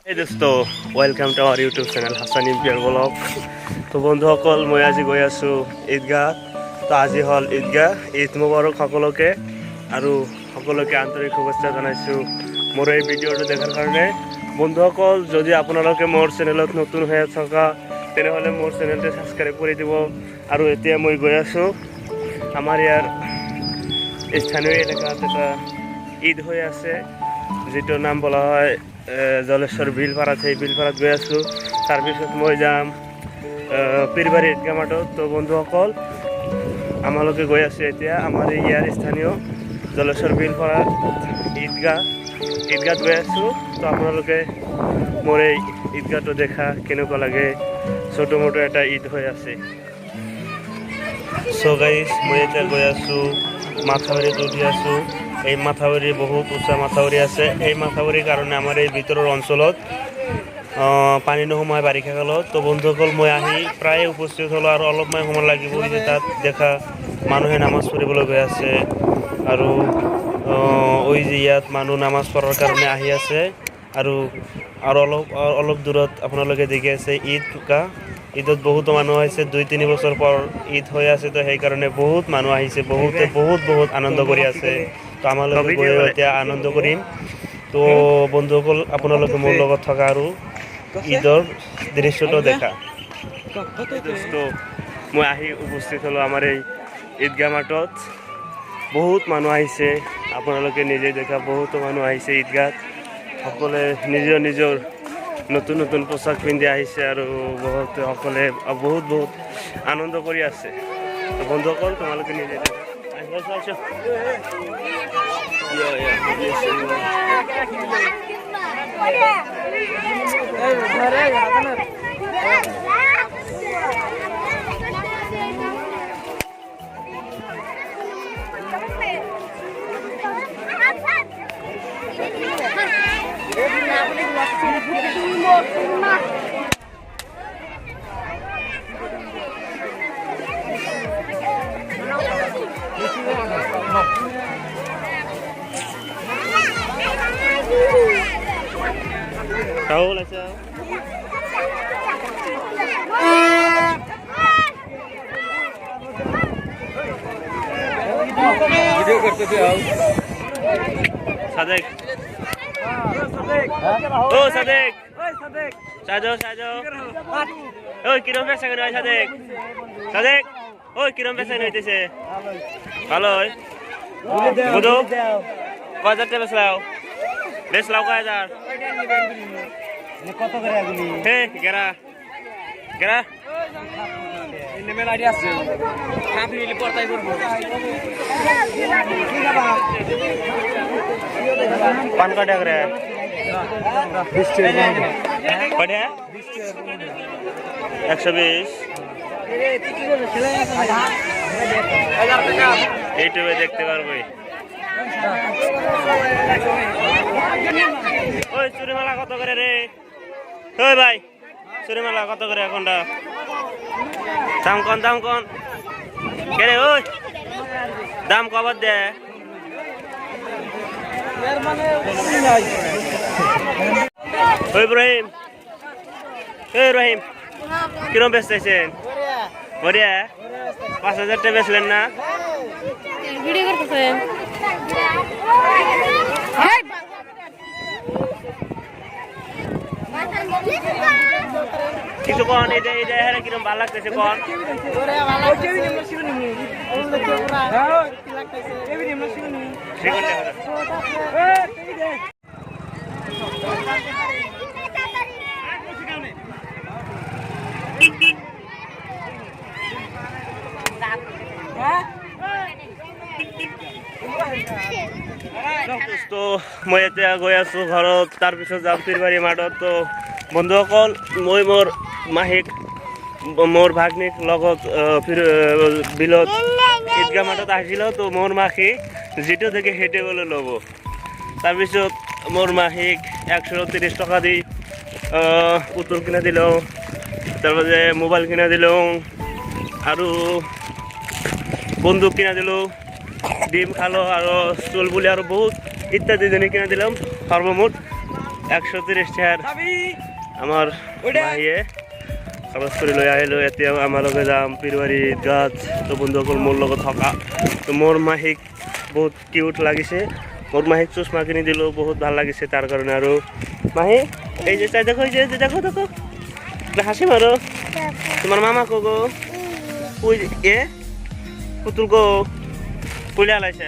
Hey দোস্ত, welcome to our YouTube channel Hasan empire blog. তো বন্ধুসকল, মই আজি গৈ আছোঁ ঈদগাহ। তো আজি হ'ল ঈদগাহ। ঈদ মুবাৰক সকলোকে, আৰু সকলোকে আন্তৰিক শুভেচ্ছা জনাইছোঁ মোৰ এই ভিডিঅ'টো দেখাৰ কাৰণে। বন্ধুসকল, যদি আপোনালোকে মোৰ চেনেলত নতুন হৈ থকা তেনেহ'লে মোৰ চেনেলটো ছাবস্ক্ৰাইব কৰি দিব। আৰু এতিয়া মই গৈ আছোঁ আমাৰ ইয়াৰ স্থানীয় এলেকাত এটা ঈদ হৈ আছে, যিটোৰ নাম বলা হয় জলেশ্বৰ বিলপাৰাত। সেই বিলপাৰাত গৈ আছোঁ। তাৰপিছত মই যাম পীৰবাৰী ঈদগাহ মাঠত। তো বন্ধুসকল, আমালোকে গৈ আছোঁ এতিয়া আমাৰ ইয়াৰ স্থানীয় জলেশ্বৰ বিলপাৰা ঈদগাহত গৈ আছোঁ। তো আপোনালোকে মোৰ এই ঈদগাহটো দেখা কেনেকুৱা লাগে। ছোটো মোটো এটা ঈদ হৈ আছে। চ' গাইজ, মই এতিয়া গৈ আছোঁ মাথাউৰিত উঠি আছোঁ। এই মাথাউৰি বহুত উঁচা মাথাউৰি আছে। এই মাথাউৰিৰ কাৰণে আমাৰ এই ভিতৰৰ অঞ্চলত পানী নোসোমায় বাৰিষা কালত। তো বন্ধুসকল, মই আহি প্ৰায় উপস্থিত হ'লোঁ আৰু অলপমান সময় লাগিব। যে তাত দেখা মানুহে নামাজ পঢ়িবলৈ গৈ আছে, আৰু ওই যে ইয়াত মানুহ নামাজ পঢ়াৰ কাৰণে আহি আছে। আৰু অলপ দূৰত আপোনালোকে দেখি আছে ঈদগাহ। ঈদত বহুতো মানুহ আহিছে। 2-3 বছৰ পৰ ঈদ হৈ আছে, তো সেইকাৰণে বহুত মানুহ আহিছে। বহুত আনন্দ কৰি আছে। তো আমালোকে গৈ এতিয়া আনন্দ কৰিম। তো বন্ধুসকল, আপোনালোকে মোৰ লগত থকা আৰু ঈদৰ দৃশ্যটো দেখা। মই আহি উপস্থিত হ'লোঁ আমাৰ এই ঈদগাহ মাঠত। বহুত মানুহ আহিছে, আপোনালোকে নিজে দেখা। বহুতো মানুহ আহিছে ঈদগাহত। সকলোৱে নিজৰ নতুন পোচাক পিন্ধি আহিছে, আৰু সকলোৱে বহুত আনন্দ কৰি আছে। তো বন্ধুসকল, তোমালোকে নিজে দেখা। Tahu lah saya. Video करते थे आप। Sadiq. Oh Sadik. Sajo. Oh kirim pesan ke Sadik. Sadik. Oh kirim pesan itu sih. Halo. Bodoh. Bajar te beslau. Beslau kau ajar. কত করে এগুলি? হে গেরা ইনে মেলা আইডিয়া আছে। আপনি নিলে পড়তাই করব। পান কাটা করে 20 টাকা পড়ে 120 ইউটিউবে দেখতে পারবে। ওই চুরিমালা কত করে রে? ওই ভাই, চুরিমালা কত করে এখনটা? দাম কন কে রে? ওই দাম কবার দে? ওই ইব্রাহিম, কিরম বেচতেছেন? বড়িয়া 5,000 টাকা বেচলেন না? ভিডিও করতেছেন? কিছু কন, এটা কিরম ভালো লাগতেছে কন? তো মই এতিয়া গৈ আছোঁ ঘৰত, তাৰপিছত যাম পীৰবাৰী মাঠত। তো বন্ধুসকল, মই মোৰ ভাগ্নিক লগত বিলত ঈদগাহ মাঠত আহিছিলোঁ। তো মোৰ মাখি যিটো দেখি সেইটো বলে ল'ব। তাৰপিছত মোৰ মাহীক 130 টকা দি পুতুল কিনা দিলোঁ, তাৰপাছত মোবাইল কিনা দিলোঁ, আৰু বন্দুক কিনা দিলোঁ, ডিম খালো, আৰু চুল বুলি আৰু বহুত ইত্যাদি কিনা দিলাম। সর্বমোট 130 টাকার আমার ভাইয়ে খৰচ কৰি লৈ আহিলোঁ। এতিয়া আমাৰ লগে যাম পীৰবাৰীত গাছ। তো বন্ধুসকল মোৰ লগত থকা তো মোৰ মাহীক বহুত কিউট লাগিছে। মোৰ মাহীক চশমা কিনি দিলোঁ, বহুত ভাল লাগিছে তাৰ কাৰণে। আৰু মাহী এই যে তাই দেখো, এই যে দেখো দেখো হাসি মারো। তোমার মামা কো এ পুতুল কো পুলিয়া লাইছে।